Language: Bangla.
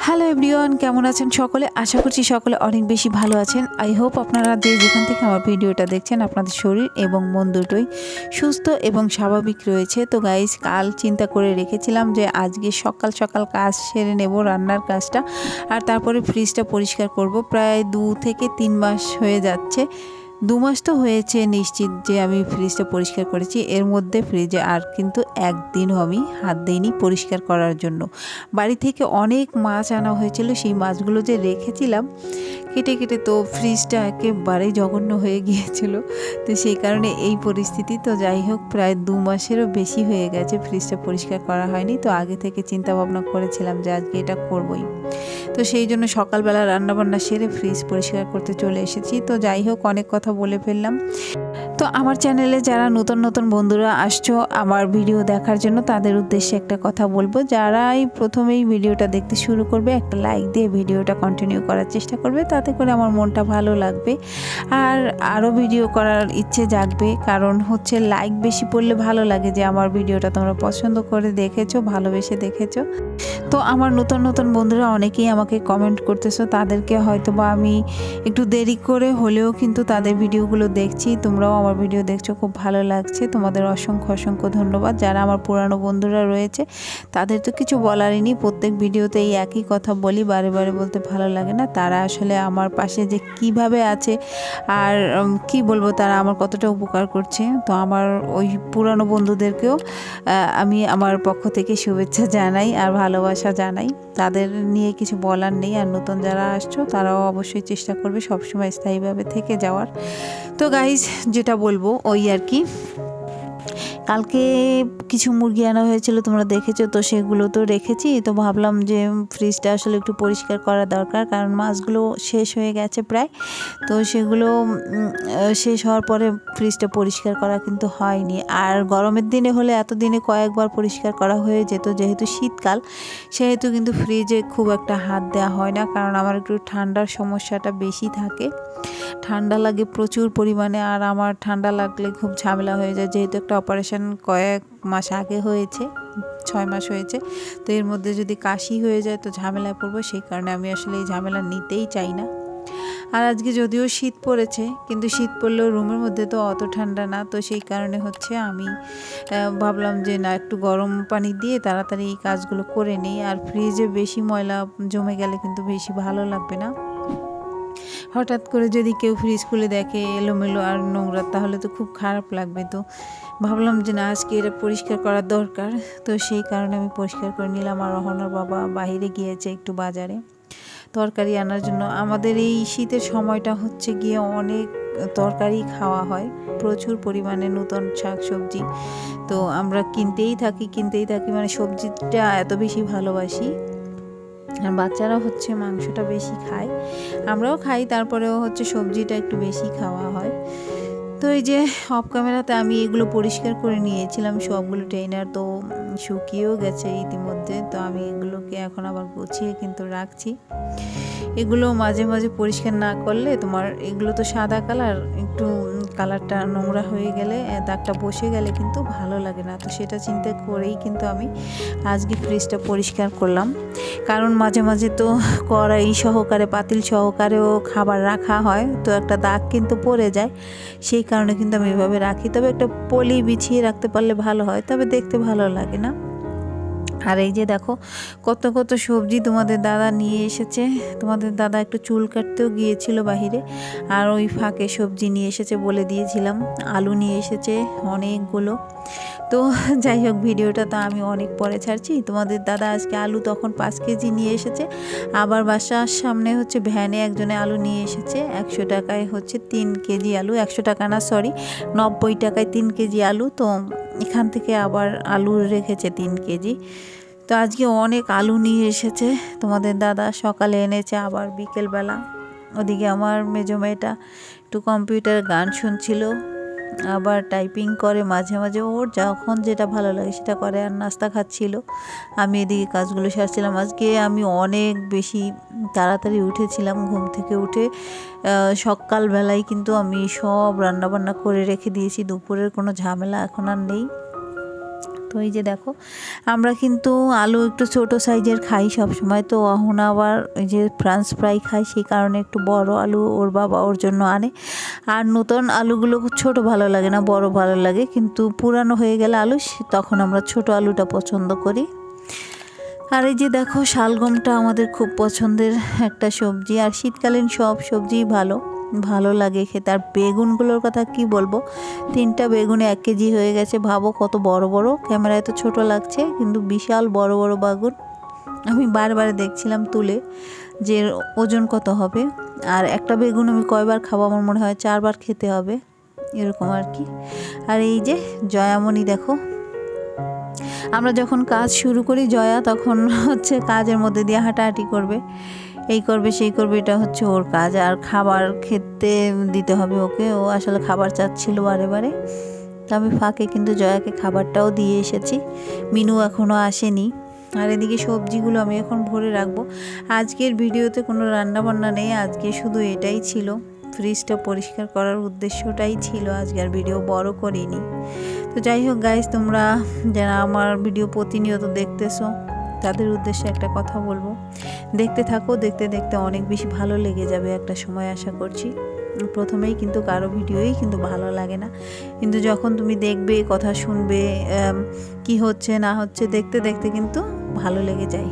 হ্যালো এভরিওয়ান, কেমন আছেন সকলে? আশা করছি সকলে অনেক বেশি ভালো আছেন। আই হোপ আপনারা যেখান থেকে আমার ভিডিওটা দেখছেন আপনাদের শরীর এবং মন দুটোই সুস্থ এবং স্বাভাবিক রয়েছে। তো গাইস, কাল চিন্তা করে রেখেছিলাম যে আজকে সকাল সকাল কাজ সেরে নেব, রান্নার কাজটা, আর তারপরে ফ্রিজটা পরিষ্কার করব। প্রায় 2 থেকে 3 মাস হয়ে যাচ্ছে। 2 মাস তো হয়েছে নিশ্চিত যে আমি ফ্রিজটা পরিষ্কার করেছি। এর মধ্যে ফ্রিজে আর কিন্তু একদিনও আমি হাত দিইনি পরিষ্কার করার জন্য। বাড়ি থেকে অনেক মাছ আনা হয়েছিল, সেই মাছগুলো যে রেখেছিলাম কেটে কেটে, তো ফ্রিজটা একেবারেই জঘন্য হয়ে গিয়েছিল। তো সেই কারণে এই পরিস্থিতি। তো যাই হোক, প্রায় 2 মাসেরও বেশি হয়ে গেছে ফ্রিজটা পরিষ্কার করা হয়নি। তো আগে থেকে চিন্তা ভাবনা করেছিলাম যে আজকে এটা করবই। তো সেই জন্য সকালবেলা রান্নাবান্না সেরে ফ্রিজ পরিষ্কার করতে চলে এসেছি। তো যাই হোক, অনেক কথা বলে ফেললাম। তো আমার চ্যানেলে যারা নতুন নতুন বন্ধুরা আসছো আমার ভিডিও দেখার জন্য, তাদের উদ্দেশ্যে একটা কথা বলবো। যারাই প্রথমেই ভিডিওটা দেখতে শুরু করবে, একটা লাইক দিয়ে ভিডিওটা কন্টিনিউ করার চেষ্টা করবে, তাতে করে আমার মনটা ভালো লাগবে আর আরও ভিডিও করার ইচ্ছে জাগবে। কারণ হচ্ছে লাইক বেশি পড়লে ভালো লাগে যে আমার ভিডিওটা তোমরা পছন্দ করে দেখেছো, ভালোবেসে দেখেছো। তো আমার নতুন নতুন বন্ধুরা অনেকেই আমাকে কমেন্ট করতেছো, তাদেরকে হয়তো বা আমি একটু দেরি করে হলেও কিন্তু তাদের ভিডিওগুলো দেখছি। তোমরাও আমার ভিডিও দেখছো, খুব ভালো লাগছে। তোমাদের অসংখ্য অসংখ্য ধন্যবাদ। যারা আমার পুরানো বন্ধুরা রয়েছে তাদের তো কিছু বলারই নেই, প্রত্যেক ভিডিওতে এই একই কথা বলি, বারে বারে বলতে ভালো লাগে না। তারা আসলে আমার পাশে যে কিভাবে আছে আর কি বলবো, তারা আমার কতটা উপকার করছে। তো আমার ওই পুরানো বন্ধুদেরকেও আমি আমার পক্ষ থেকে শুভেচ্ছা জানাই আর ভালোবাসা জানাই। তাদের নিয়ে কিছু বলার নেই। আর নতুন যারা আসছো তারাও অবশ্যই চেষ্টা করবে সবসময় স্থায়ীভাবে থেকে যাওয়ার। তো গাইজ, যেটা বলবো ওই আর কি, কালকে কিছু মুরগি আনা হয়েছিল, তোমরা দেখেছো, তো সেগুলো তো রেখেছি। তো ভাবলাম যে ফ্রিজটা আসলে একটু পরিষ্কার করা দরকার, কারণ মাছগুলো শেষ হয়ে গেছে প্রায়। তো সেগুলো শেষ হওয়ার পরে ফ্রিজটা পরিষ্কার করা কিন্তু হয়নি। আর গরমের দিনে হলে এতদিনে কয়েকবার পরিষ্কার করা হয়ে যেত। যেহেতু শীতকাল, সেহেতু কিন্তু ফ্রিজে খুব একটা হাত দেওয়া হয় না, কারণ আমার একটু ঠান্ডার সমস্যাটা বেশি থাকে। ঠান্ডা লাগে প্রচুর পরিমাণে, আর আমার ঠান্ডা লাগলে খুব ঝামেলা হয়ে যায়। যেহেতু একটা অপারেশন কয়েক মাস আগে হয়েছে, 6 মাস হয়েছে। তো এর মধ্যে যদি কাশি হয়ে যায় তো ঝামেলায় পড়বো, সেই কারণে আমি আসলে এই ঝামেলা নিতেই চাই না। আর আজকে যদিও শীত পড়েছে, কিন্তু শীত পড়লেও রুমের মধ্যে তো অত ঠান্ডা না। তো সেই কারণে হচ্ছে আমি ভাবলাম যে না, একটু গরম পানি দিয়ে তাড়াতাড়ি এই কাজগুলো করে নিই। আর ফ্রিজে বেশি ময়লা জমে গেলে কিন্তু বেশি ভালো লাগবে না। হঠাৎ করে যদি কেউ ফ্রিজ খুলে দেখে এলোমেলো আর নোংরা, তাহলে তো খুব খারাপ লাগবে। তো ভাবলাম যে না, আজকে এটা পরিষ্কার করার দরকার। তো সেই কারণে আমি পরিষ্কার করে নিলাম। আর রহনার বাবা বাইরে গিয়েছে একটু বাজারে তরকারি আনার জন্য। আমাদের এই শীতের সময়টা হচ্ছে গিয়ে অনেক তরকারি খাওয়া হয়, প্রচুর পরিমাণে নতুন শাক সবজি। তো আমরা কিনতেই থাকি, মানে সবজিটা এত বেশি ভালোবাসি। আর বাচ্চারা হচ্ছে মাংসটা বেশি খায়, আমরাও খাই, তারপরেও হচ্ছে সবজিটা একটু বেশি খাওয়া হয়। তো এই যে অফ ক্যামেরাতে আমি এগুলো পরিষ্কার করে নিয়েছিলাম সবগুলো ট্রেনার, তো শুকিয়েও গেছে ইতিমধ্যে। তো আমি এগুলোকে এখন আবার গুছিয়ে কিন্তু রাখছি। এগুলো মাঝে মাঝে পরিষ্কার না করলে, তোমার এগুলো তো সাদা কালার, একটু কালারটা নোংরা হয়ে গেলে, দাগটা বসে গেলে কিন্তু ভালো লাগে না। তো সেটা চিন্তা করেই কিন্তু আমি আজকে ফ্রিজটা পরিষ্কার করলাম। কারণ মাঝে মাঝে তো কড়াই সহকারে, পাতিল সহকারেও খাবার রাখা হয়, তো একটা দাগ কিন্তু পড়ে যায়। সেই কারণে কিন্তু আমি এভাবে রাখি। তবে একটা পলি বিছিয়ে রাখতে পারলে ভালো হয়, তবে দেখতে ভালো লাগে না। আর এই যে দেখো, কত কত সবজি তোমাদের দাদা নিয়ে এসেছে। তোমাদের দাদা একটু চুল কাটতেও গিয়েছিল বাহিরে, আর ওই ফাঁকে সবজি নিয়ে এসেছে, বলে দিয়েছিলাম। আলু নিয়ে এসেছে অনেকগুলো। তো যাই হোক, ভিডিওটা তো আমি অনেক পরে ছাড়ছি। তোমাদের দাদা আজকে আলু তখন 5 কেজি নিয়ে এসেছে। আবার বাসার সামনে হচ্ছে ভ্যানে একজনে আলু নিয়ে এসেছে, 100 টাকায় হচ্ছে 3 কেজি আলু। 100 টাকা না, সরি, 90 টাকায় 3 কেজি আলু। তো এখান থেকে আবার আলু রেখেছে 3 কেজি। তো আজকে অনেক আলু নিয়ে এসেছে তোমাদের দাদা। সকালে এনেছে, আবার বিকেলবেলা। ওদিকে আমার মেজো মেয়েটা একটু কম্পিউটারে গান শুনছিল, আবার টাইপিং করে মাঝে মাঝে, ওর যখন যেটা ভালো লাগে সেটা করে, আর নাস্তা খাচ্ছিল। আমি এদিকে কাজগুলো সারছিলাম। আজকে আমি অনেক বেশি তাড়াতাড়ি উঠেছিলাম, ঘুম থেকে উঠে সকালবেলায় কিন্তু আমি সব রান্নাবান্না করে রেখে দিয়েছি। দুপুরের কোনো ঝামেলা এখন আর নেই। তো তো এই যে দেখো আমরা কিন্তু আলু একটু ছোট সাইজের খাই সব সময়, তো এখন আবার ওই যে ফ্রান্স ফ্রাই খাই, সেই কারণে একটু বড় আলু ওর বাবা ওর জন্য আনে। আর নতুন আলুগুলো ছোট ভালো লাগে না, বড় ভালো লাগে, কিন্তু পুরানো হয়ে গেলে আলু তখন আমরা ছোট আলুটা পছন্দ করি। আর এই যে দেখো শালগমটা আমাদের খুব পছন্দের একটা সবজি, আর শীতকালীন সব সবজিই ভালো লাগে খেতে। আর বেগুনগুলোর কথা কি বলবো, 3টা বেগুনে 1 কেজি হয়ে গেছে, ভাবো কত বড় বড়। ক্যামেরায় তো ছোট লাগছে কিন্তু বিশাল বড় বড় বেগুন। আমি বারবার দেখছিলাম তুলে যে ওজন কত হবে, আর একটা বেগুন আমি কয়বার খাবো, আমার মনে হয় 4বার খেতে হবে এরকম আর কি। আর এই যে জয়ামণি দেখো, আমরা যখন কাজ শুরু করি জয়া তখন হচ্ছে কাজের মধ্যে দিয়ে হাঁটাহাঁটি করবে, এই করবে সেই করবে, এটা হচ্ছে ওর কাজ। আর খাবার খেতে দিতে হবে ওকে, ও আসলে খাবার চাচ্ছিল বারে। তো আমি ফাঁকে কিন্তু জয়াকে খাবারটাও দিয়ে এসেছি, মিনু এখনও আসেনি। আর এদিকে সবজিগুলো আমি এখন ভরে রাখবো। আজকের ভিডিওতে কোনো রান্নাবান্না নেই, আজকে শুধু এটাই ছিল, ফ্রিজটা পরিষ্কার করার উদ্দেশ্যটাই ছিল, আজকে আর ভিডিও বড় করিনি। তো যাই হোক গাইস, তোমরা যারা আমার ভিডিও প্রতিনিয়ত দেখতেছো তাদের উদ্দেশ্যে একটা কথা বলবো, দেখতে থাকো, দেখতে দেখতে অনেক বেশি ভালো লেগে যাবে একটা সময় আশা করছি। প্রথমেই কিন্তু কারো ভিডিওই কিন্তু ভালো লাগে না, কিন্তু যখন তুমি দেখবে, কথা শুনবে, কি হচ্ছে না হচ্ছে, দেখতে দেখতে কিন্তু ভালো লেগে যায়।